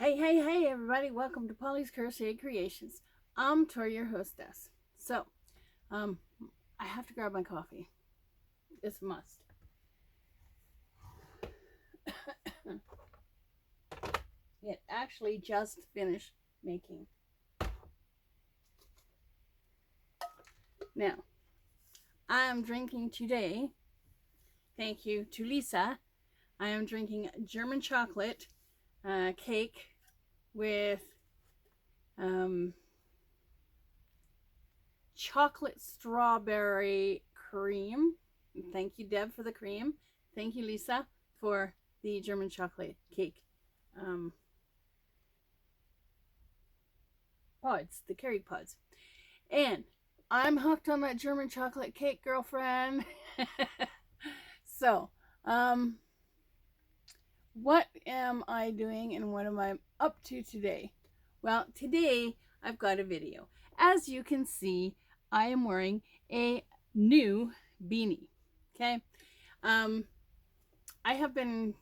Hey, everybody. Welcome to Polly's Crochet Creations. I'm Tori, your hostess. So, I have to grab my coffee. It's a must. It actually just finished making. Now, I am drinking today, thank you to Lisa, I am drinking German chocolate cake with chocolate strawberry cream. Thank you, Deb, for the cream. Thank you, Lisa, for the German chocolate cake pods, the Garry pods. And I'm hooked on that German chocolate cake, girlfriend. So, what am I doing and what am I up to today? Well, today I've got a video. As you can see, I am wearing a new beanie. Okay. I have been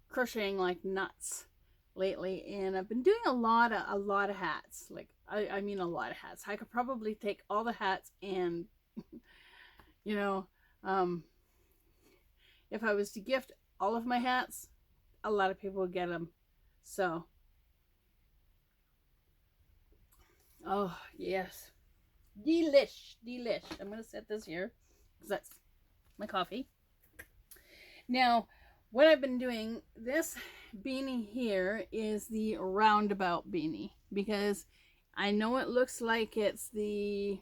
crocheting like nuts lately, and I've been doing a lot of hats. Like I mean a lot of hats. I could probably take all the hats and you know, if I was to gift all of my hats, a lot of people would get them. So, oh yes, delish. I'm gonna set this here because that's my coffee. Now, what I've been doing, this beanie here is the roundabout beanie because I know it looks like it's the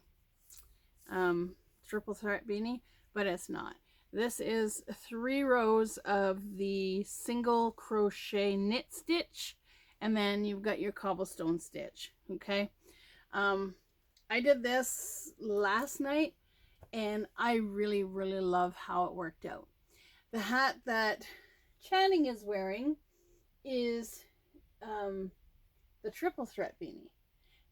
triple threat beanie, but it's not. This is 3 rows of the single crochet knit stitch, and then you've got your cobblestone stitch. Okay. I did this last night and I really love how it worked out. The hat that Channing is wearing is the triple threat beanie.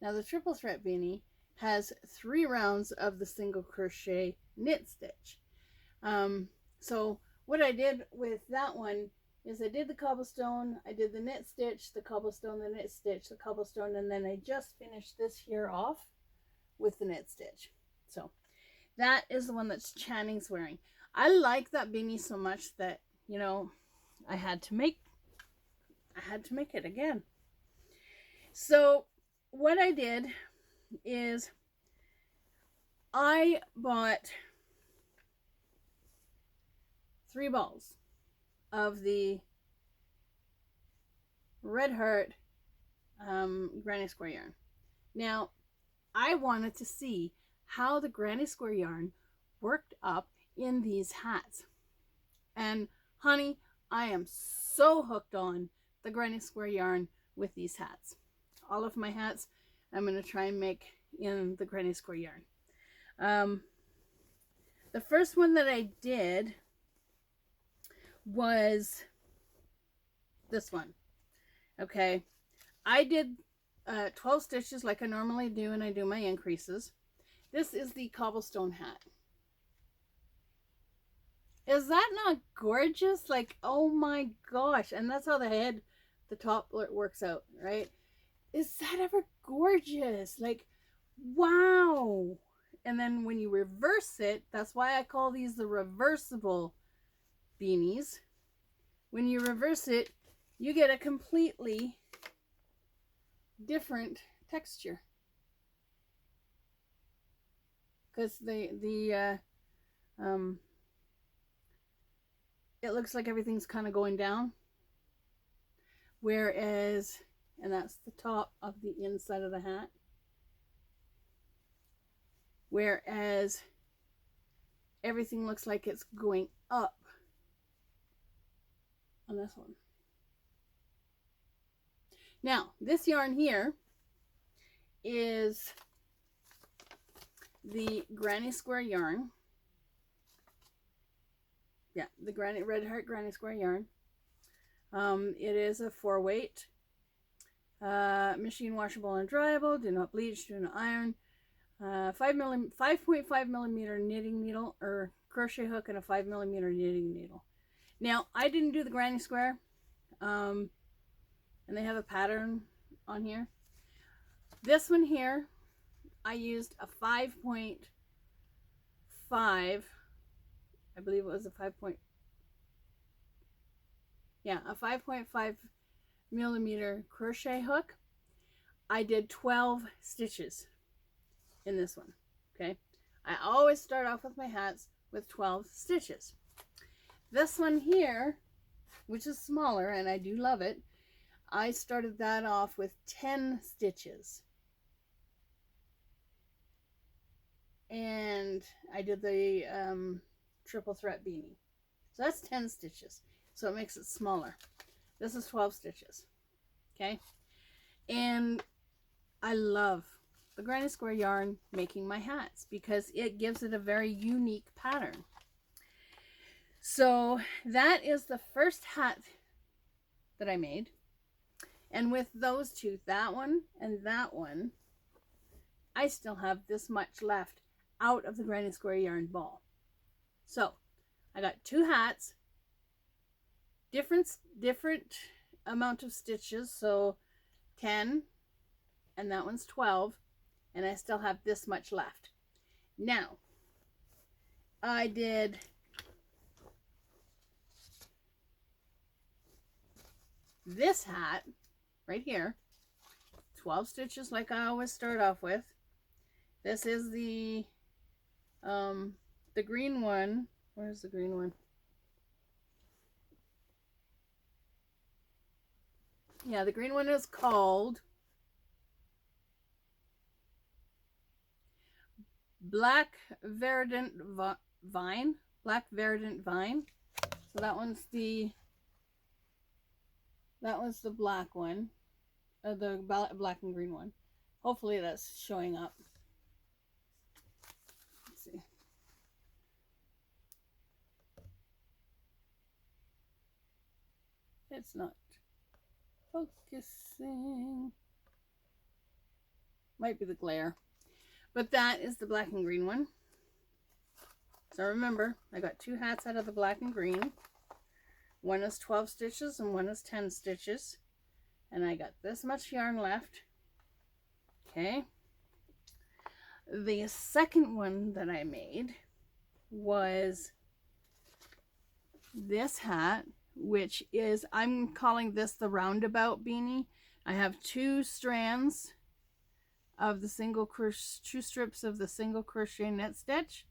Now the triple threat beanie has 3 rounds of the single crochet knit stitch. So what I did with that one is I did the cobblestone, I did the knit stitch, the cobblestone, the knit stitch, the cobblestone, and then I just finished this here off with the knit stitch. So that is the one that Channing's wearing. I like that beanie so much that, you know, I had to make it again. So what I did is I bought 3 balls of the Red Heart granny square yarn. Now, I wanted to see how the granny square yarn worked up in these hats. And honey, I am so hooked on the granny square yarn with these hats. All of my hats I'm going to try and make in the granny square yarn. The first one that I did was this one. Okay, I did 12 stitches like I normally do, and I do my increases. This is the cobblestone hat. Is that not gorgeous? Like, oh my gosh. And that's how the top works out, right? Is that ever gorgeous? Like, wow. And then when you reverse it, that's why I call these the reversible beanies. When you reverse it, you get a completely different texture. Because it looks like everything's kind of going down. Whereas, and that's the top of the inside of the hat. Whereas everything looks like it's going up on this one. Now, this yarn here is the granny square yarn. Yeah, the Red Heart granny square yarn. It is a 4-weight, machine washable and dryable. Do not bleach, do not iron. 5.5 millimeter knitting needle or crochet hook and a 5 millimeter knitting needle. Now, I didn't do the granny square. and they have a pattern on here. This one here, I used a 5.5, I believe it was a 5.5 millimeter crochet hook. I did 12 stitches in this one. Okay, I always start off with my hats with 12 stitches. This one here, which is smaller, and I do love it, I started that off with 10 stitches. And I did the triple threat beanie. So that's 10 stitches. So it makes it smaller. This is 12 stitches. Okay. And I love the granny square yarn making my hats because it gives it a very unique pattern. So that is the first hat that I made. And with those two, that one and that one, I still have this much left out of the granny square yarn ball. So I got two hats, different amount of stitches, so 10, and that one's 12, and I still have this much left. Now I did this hat right here, 12 stitches like I always start off with. This is the green one. Where's the green one? Yeah, the green one is called Black Verdant Vine. Black Verdant Vine. So that was the black one. The black and green one. Hopefully that's showing up. Let's see. It's not focusing. Might be the glare. But that is the black and green one. So remember, I got two hats out of the black and green. One is 12 stitches and one is 10 stitches. And I got this much yarn left. Okay. The second one that I made was this hat, which is, I'm calling this the roundabout beanie. I have two strands of the two strips of the single crochet knit stitch,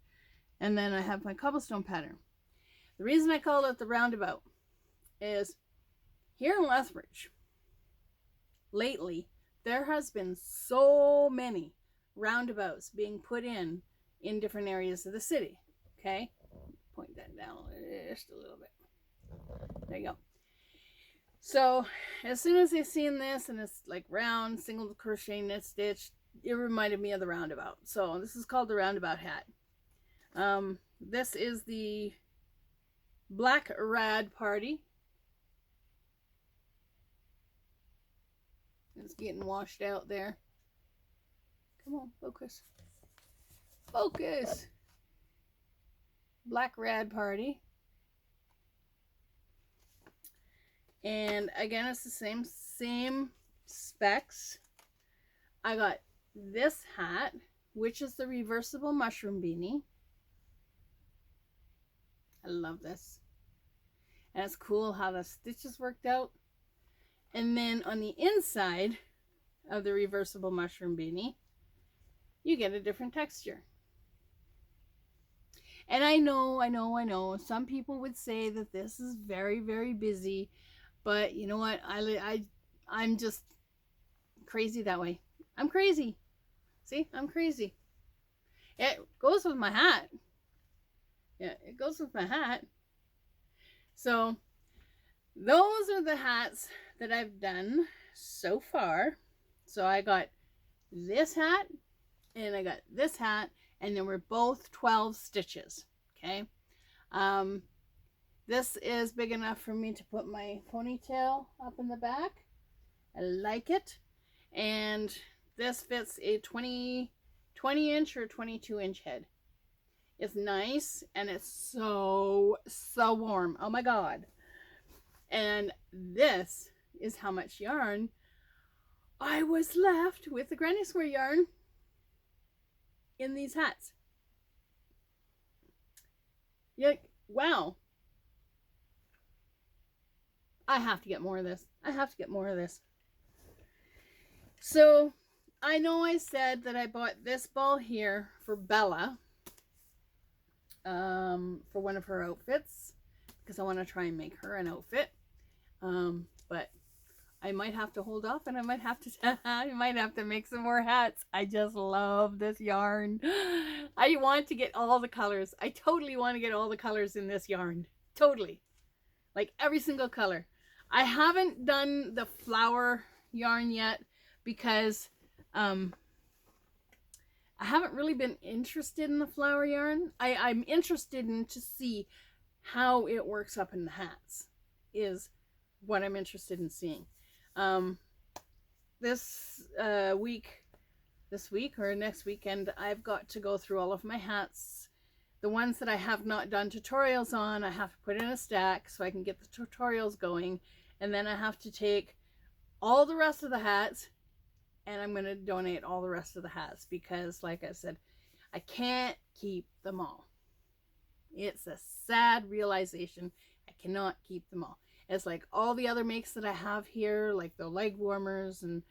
and then I have my cobblestone pattern. The reason I call it the roundabout is here in Lethbridge, lately, there has been so many roundabouts being put in different areas of the city. Okay, point that down just a little bit. There you go. So as soon as I seen this, and it's like round single crochet knit stitch, it reminded me of the roundabout. So this is called the roundabout hat. This is the Black Rad Party. It's getting washed out there. Come on, focus. Focus. Black Rad Party. And again, it's the same specs. I got this hat, which is the reversible mushroom beanie. I love this. And it's cool how the stitches worked out. And then on the inside of the reversible mushroom beanie, you get a different texture. And I know, some people would say that this is very, very busy, but you know what? I'm just crazy that way. I'm crazy. See, I'm crazy. It goes with my hat. Yeah, it goes with my hat. So those are the hats that I've done so far. So I got this hat and I got this hat, and they were both 12 stitches. Okay. This is big enough for me to put my ponytail up in the back. I like it. And this fits a 20 inch or 22 inch head. It's nice, and it's so warm. Oh my God. And this is how much yarn I was left with the granny square yarn in these hats. You're like, wow. I have to get more of this. I have to get more of this. So I know I said that I bought this ball here for Bella for one of her outfits because I want to try and make her an outfit. But I might have to hold off, and I might have to I might have to make some more hats. I just love this yarn. I want to get all the colors. I totally want to get all the colors in this yarn. Totally. Like every single color. I haven't done the flower yarn yet because I haven't really been interested in the flower yarn. I'm interested in to see how it works up in the hats is what I'm interested in seeing. This week or next weekend, I've got to go through all of my hats. The ones that I have not done tutorials on, I have to put in a stack so I can get the tutorials going. And then I have to take all the rest of the hats, and I'm going to donate all the rest of the hats because, like I said, I can't keep them all. It's a sad realization. I cannot keep them all. It's like all the other makes that I have here, like the leg warmers and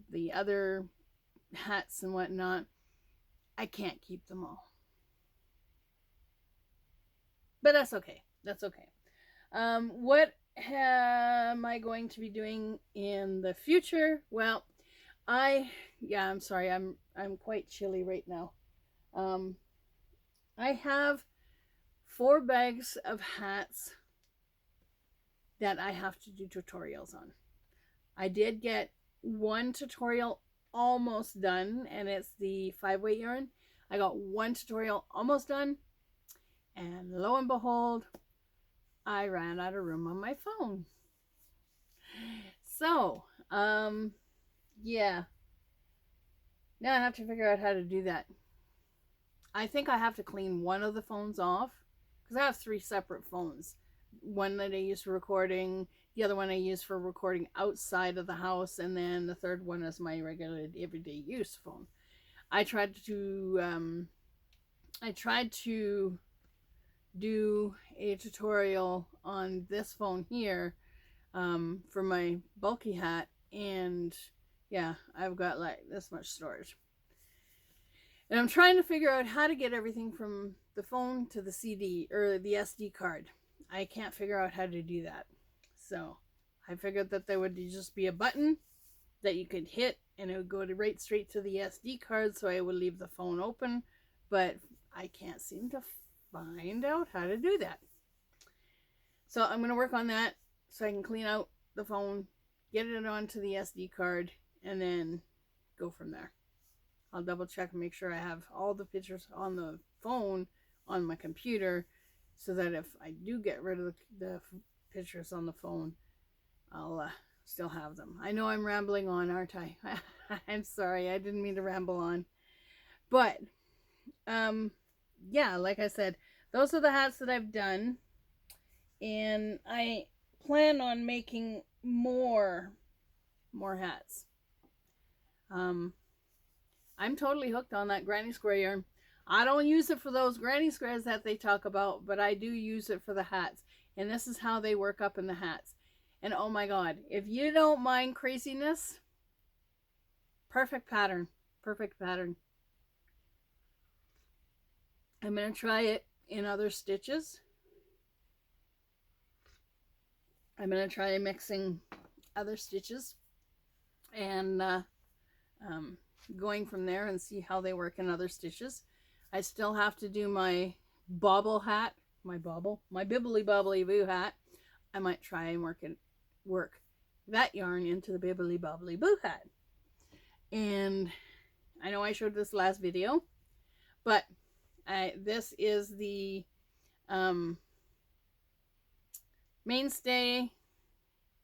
the other hats and whatnot. I can't keep them all. But that's okay. That's okay. What am I going to be doing in the future? Well, I'm sorry. I'm quite chilly right now. I have 4 bags of hats that I have to do tutorials on. I did get one tutorial almost done, and it's the 5-weight yarn. I got one tutorial almost done, and lo and behold, I ran out of room on my phone. So, yeah. Now I have to figure out how to do that. I think I have to clean one of the phones off because I have 3 separate phones. One that I use for recording, the other one I use for recording outside of the house, and then the third one is my regular everyday use phone. I tried to do a tutorial on this phone here for my bulky hat, and yeah, I've got like this much storage. And I'm trying to figure out how to get everything from the phone to the CD or the SD card. I can't figure out how to do that. So I figured that there would just be a button that you could hit and it would go right straight to the SD card, so I would leave the phone open, but I can't seem to find out how to do that. So I'm going to work on that so I can clean out the phone, get it onto the SD card, and then go from there. I'll double check and make sure I have all the pictures on the phone on my computer, so that if I do get rid of the pictures on the phone, I'll still have them. I know I'm rambling on, aren't I? I'm sorry, I didn't mean to ramble on. But, yeah, like I said, those are the hats that I've done. And I plan on making more hats. I'm totally hooked on that granny square yarn. I don't use it for those granny squares that they talk about, but I do use it for the hats. And this is how they work up in the hats. And oh my God, if you don't mind craziness, perfect pattern. Perfect pattern. I'm going to try it in other stitches. I'm going to try mixing other stitches and going from there and see how they work in other stitches. I still have to do my bobble hat, my bibbly bobbly boo hat. I might try and work that yarn into the bibbly bobbly boo hat. And I know I showed this last video, but this is the mainstay.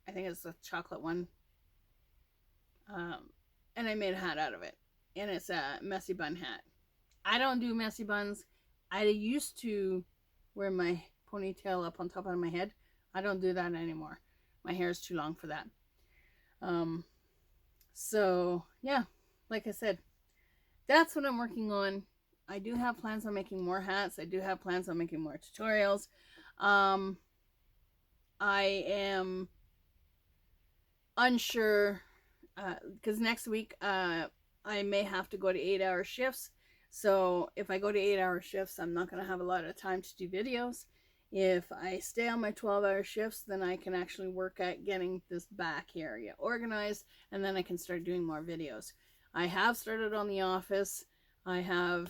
I think it's a chocolate one. And I made a hat out of it. And it's a messy bun hat. I don't do messy buns. I used to wear my ponytail up on top of my head. I don't do that anymore. My hair is too long for that. So yeah, like I said, that's what I'm working on. I do have plans on making more hats. I do have plans on making more tutorials. I am unsure because next week I may have to go to 8-hour shifts. So if I go to 8-hour shifts, I'm not going to have a lot of time to do videos. If I stay on my 12-hour shifts, then I can actually work at getting this back area organized, and then I can start doing more videos. I have started on The Office. I have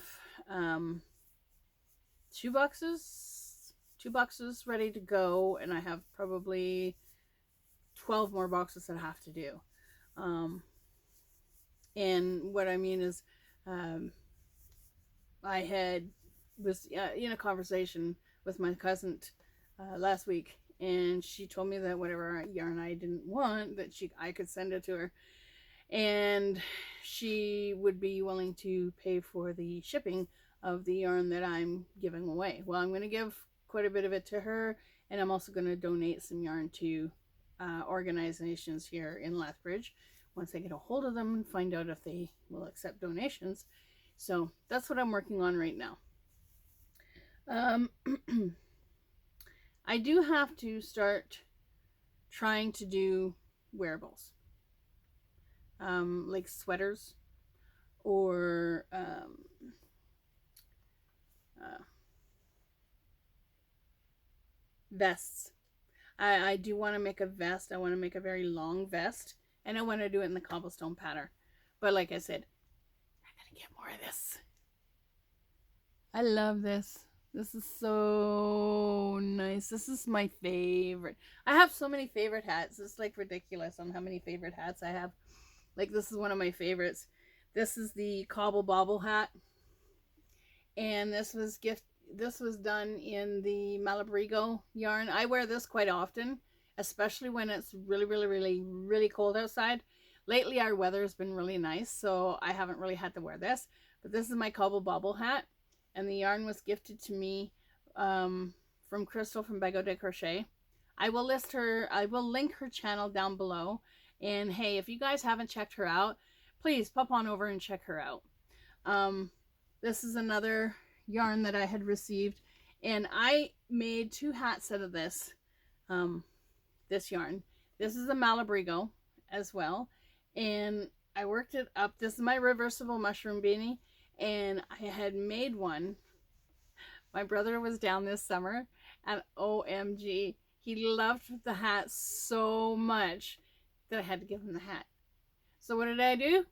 2 boxes ready to go, and I have probably 12 more boxes that I have to do. And what I mean is, I was in a conversation with my cousin last week, and she told me that whatever yarn I didn't want, that I could send it to her, and she would be willing to pay for the shipping of the yarn that I'm giving away. Well, I'm going to give quite a bit of it to her, and I'm also going to donate some yarn to organizations here in Lethbridge once I get a hold of them and find out if they will accept donations. So that's what I'm working on right now. I do have to start trying to do wearables, like sweaters or vests. I do want to make a vest. I want to make a very long vest, and I want to do it in the cobblestone pattern. But like I said, I gotta get more of this. I love this. This is so nice. This is my favorite. I have so many favorite hats. It's like ridiculous on how many favorite hats I have. Like, this is one of my favorites. This is the Cobble Bobble hat, and this was done in the Malabrigo yarn. I wear this quite often, especially when it's really cold outside. Lately our weather has been really nice, so I haven't really had to wear this. But this is my Cobble Bobble hat, and the yarn was gifted to me from Crystal from Bag O Day Crochet. I will link her channel down below. And hey, if you guys haven't checked her out, please pop on over and check her out. This is another yarn that I had received, and I made 2 hats out of this this yarn. This is a Malabrigo as well, and I worked it up. This is my reversible mushroom beanie, and I had made one. My brother was down this summer, and OMG, he loved the hat so much that I had to give him the hat. So what did I do?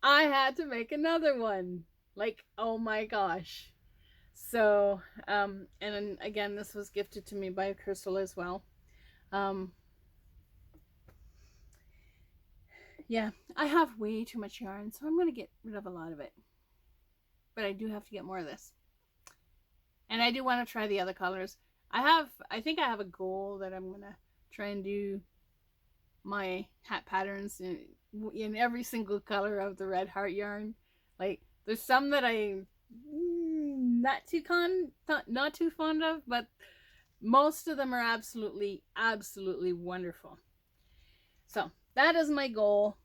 I had to make another one. Like, oh my gosh. So, and then again, this was gifted to me by Crystal as well. Yeah, I have way too much yarn, so I'm going to get rid of a lot of it. But I do have to get more of this. And I do want to try the other colors. I think I have a goal that I'm going to try and do my hat patterns in every single color of the red heart yarn. Like, there's some that I'm not too fond of, but most of them are absolutely wonderful. So that is my goal,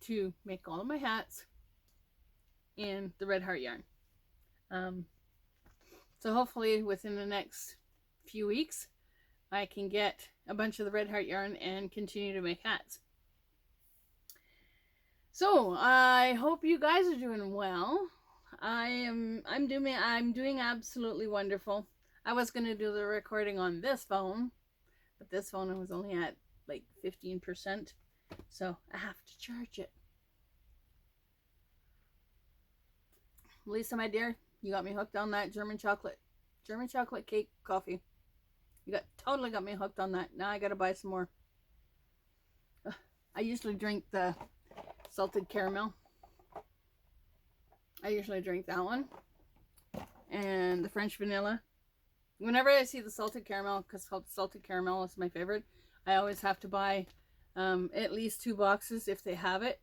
to make all of my hats in the red heart yarn. So hopefully within the next few weeks I can get a bunch of the red heart yarn and continue to make hats. So I hope you guys are doing well. I'm doing absolutely wonderful. I was going to do the recording on this phone, but this phone was only at like 15%, so I have to charge it. Lisa, my dear, you got me hooked on that German chocolate cake coffee. You totally got me hooked on that. Now I gotta buy some more. I usually drink the salted caramel. I usually drink that one. And the French vanilla. Whenever I see the salted caramel, because salted caramel is my favorite, I always have to buy at least 2 boxes if they have it.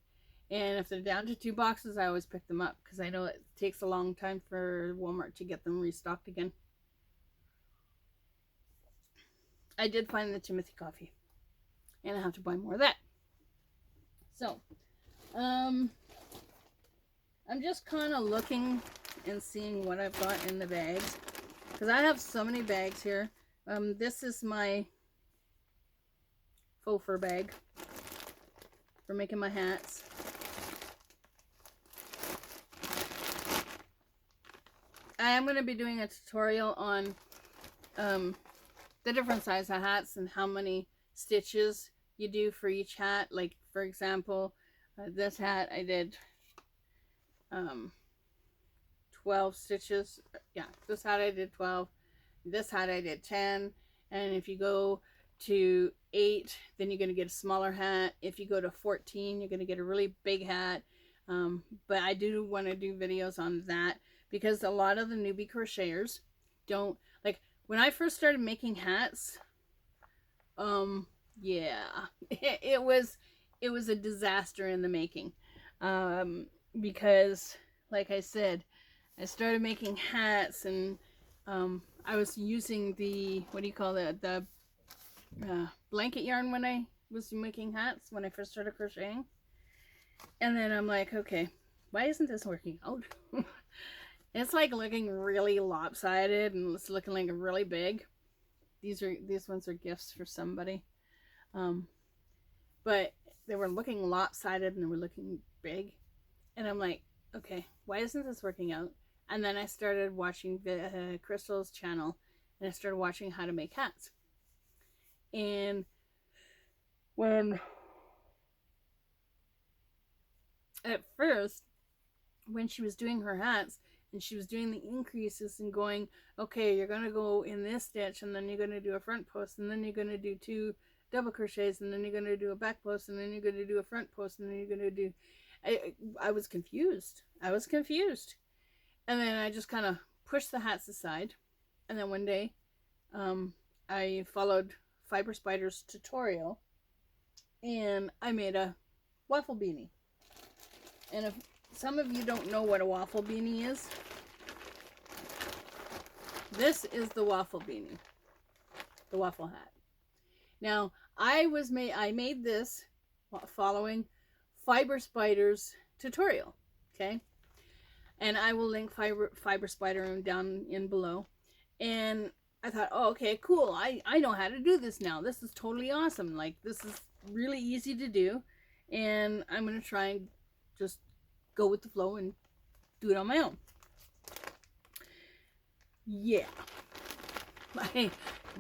And if they're down to 2 boxes, I always pick them up, because I know it takes a long time for Walmart to get them restocked again. I did find the Timothy coffee, and I have to buy more of that. So, I'm just kind of looking and seeing what I've got in the bags, because I have so many bags here. This is my faux fur bag for making my hats. I am going to be doing a tutorial on the different size of hats and how many stitches you do for each hat. Like, for example, this hat I did 12 stitches. Yeah, this hat I did 12. This hat I did 10. And if you go to 8, then you're going to get a smaller hat. If you go to 14, you're going to get a really big hat. But I do want to do videos on that, because a lot of the newbie crocheters don't, like, when I first started making hats, yeah, it was a disaster in the making, because, like I said, I started making hats, and I was using the, what do you call it, the blanket yarn when I was making hats, when I first started crocheting. And then I'm like, okay, why isn't this working out? It's like looking really lopsided, and it's looking like really big. These ones are gifts for somebody. But they were looking lopsided and they were looking big. And I'm like, okay, why isn't this working out? And then I started watching Crystal's channel, and I started watching how to make hats. And at first, when she was doing her hats, and she was doing the increases and going, okay, you're going to go in this stitch, and then you're going to do a front post, and then you're going to do 2 double crochets, and then you're going to do a back post, and then you're going to do a front post, and then you're going to do... I was confused. And then I just kind of pushed the hats aside. And then one day, I followed Fiber Spider's tutorial, and I made a waffle beanie. And if some of you don't know what a waffle beanie is, this is the waffle beanie, the waffle hat. Now, I made this following Fiber Spider's tutorial, okay? And I will link Fiber Spider down in below. And I thought, oh, okay, cool. I know how to do this now. This is totally awesome. Like, this is really easy to do. And I'm going to try and just go with the flow and do it on my own. Yeah. I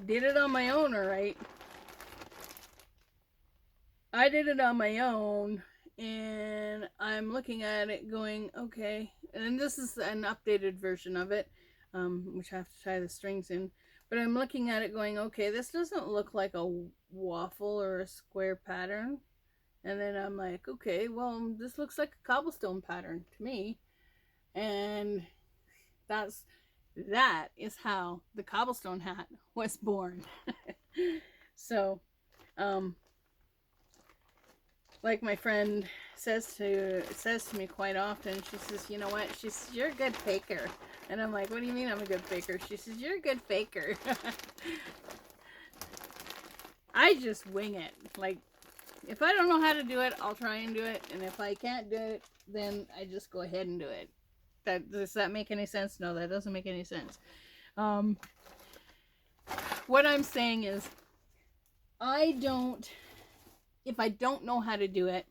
did it on my own, all right. I did it on my own, and I'm looking at it going, okay. And this is an updated version of it, which I have to tie the strings in. But I'm looking at it going, okay, this doesn't look like a waffle or a square pattern. And then I'm like, okay, well, this looks like a cobblestone pattern to me. And that is how the cobblestone hat was born. So, like my friend says to me quite often, she says, you know what? She says, you're a good faker. And I'm like, what do you mean I'm a good faker? She says, you're a good faker. I just wing it. Like, if I don't know how to do it, I'll try and do it. And if I can't do it, then I just go ahead and do it. Does that make any sense? No, that doesn't make any sense. What I'm saying is, if I don't know how to do it,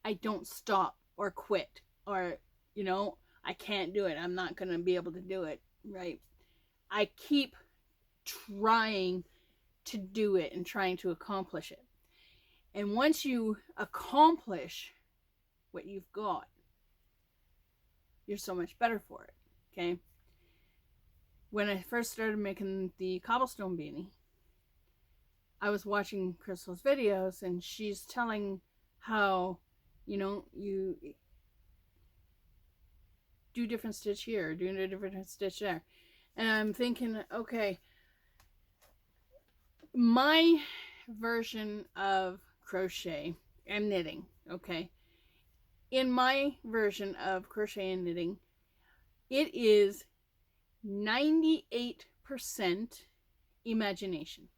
I don't stop or quit, or, you know, I can't do it. I'm not going to be able to do it, right? I keep trying to do it and trying to accomplish it. And once you accomplish what you've got, you're so much better for it, okay? When I first started making the cobblestone beanie, I was watching Crystal's videos, and she's telling how, you know, you do different stitch here, do a different stitch there. And I'm thinking, okay, my version of crochet and knitting, okay? In my version of crochet and knitting, it is 98% imagination.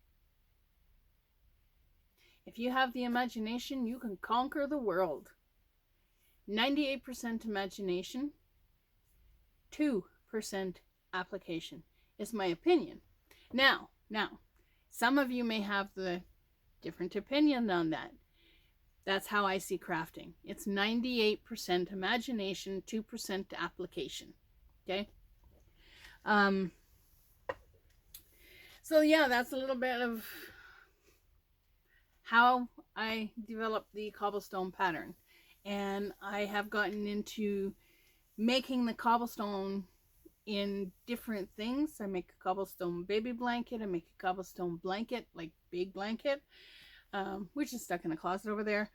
If you have the imagination, you can conquer the world. 98% imagination, 2% application is my opinion. Now, some of you may have the different opinion on that. That's how I see crafting. It's 98% imagination, 2% application. Okay? So yeah, that's a little bit of how I developed the cobblestone pattern. And I have gotten into making the cobblestone in different things. I make a cobblestone baby blanket. I make a cobblestone blanket, like big blanket, which is stuck in a closet over there.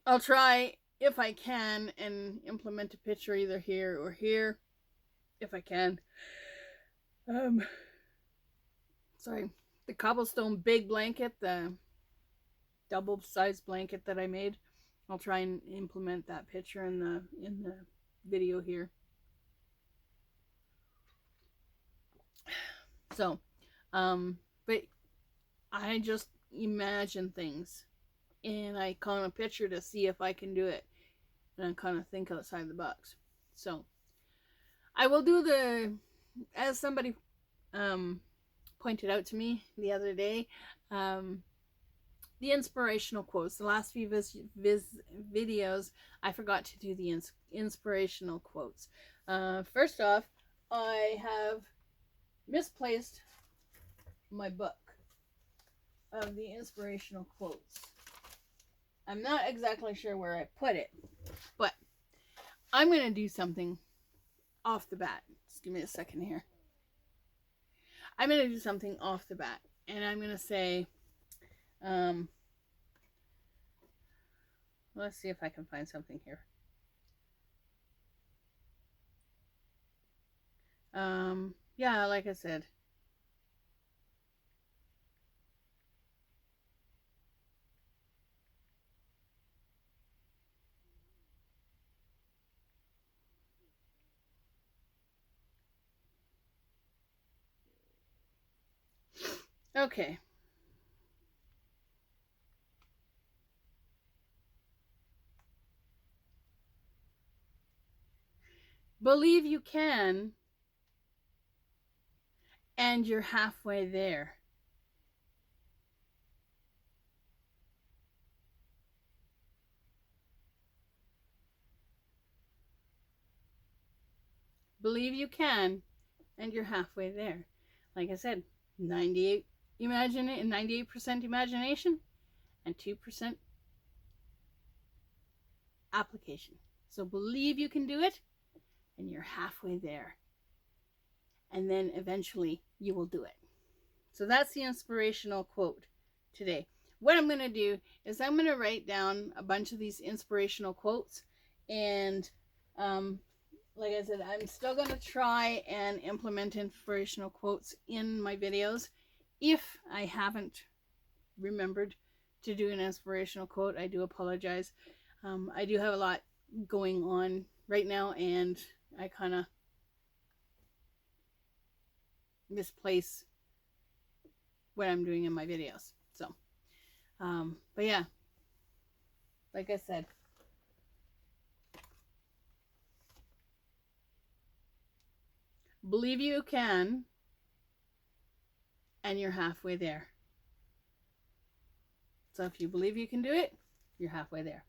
I'll try, if I can, and implement a picture either here or here, if I can. Sorry, the cobblestone big blanket, the double size blanket that I made. I'll try and implement that picture in the video here. So, but I just imagine things and I kind of picture to see if I can do it, and I kind of think outside the box. So I will do the, as somebody pointed out to me the other day, the inspirational quotes. The last few videos, I forgot to do the inspirational quotes. First off, I have misplaced my book of the inspirational quotes. I'm not exactly sure where I put it, but I'm going to do something off the bat. Just give me a second here. I'm going to do something off the bat, and I'm going to say, let's see if I can find something here. Yeah, like I said, okay. Believe you can, and you're halfway there. Believe you can, and you're halfway there. Like I said, 98% imagination and 2% application. So believe you can do it, and you're halfway there. And then eventually you will do it. So that's the inspirational quote today. What I'm going to do is I'm going to write down a bunch of these inspirational quotes, and like I said, I'm still going to try and implement inspirational quotes in my videos. If I haven't remembered to do an inspirational quote, I do apologize. I do have a lot going on right now, and I kind of misplace what I'm doing in my videos. So, but yeah, like I said, believe you can, and you're halfway there. So if you believe you can do it, you're halfway there.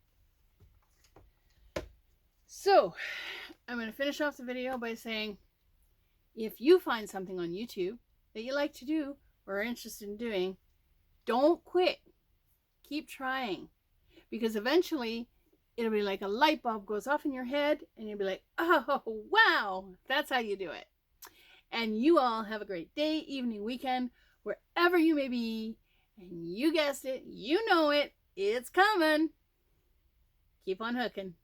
So I'm going to finish off the video by saying, if you find something on YouTube that you like to do or are interested in doing, don't quit. Keep trying, because eventually it'll be like a light bulb goes off in your head and you'll be like, oh, wow, that's how you do it. And you all have a great day, evening, weekend, wherever you may be. And you guessed it, you know it, it's coming. Keep on hooking.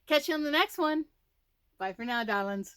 Catch you on the next one. Bye for now, darlings.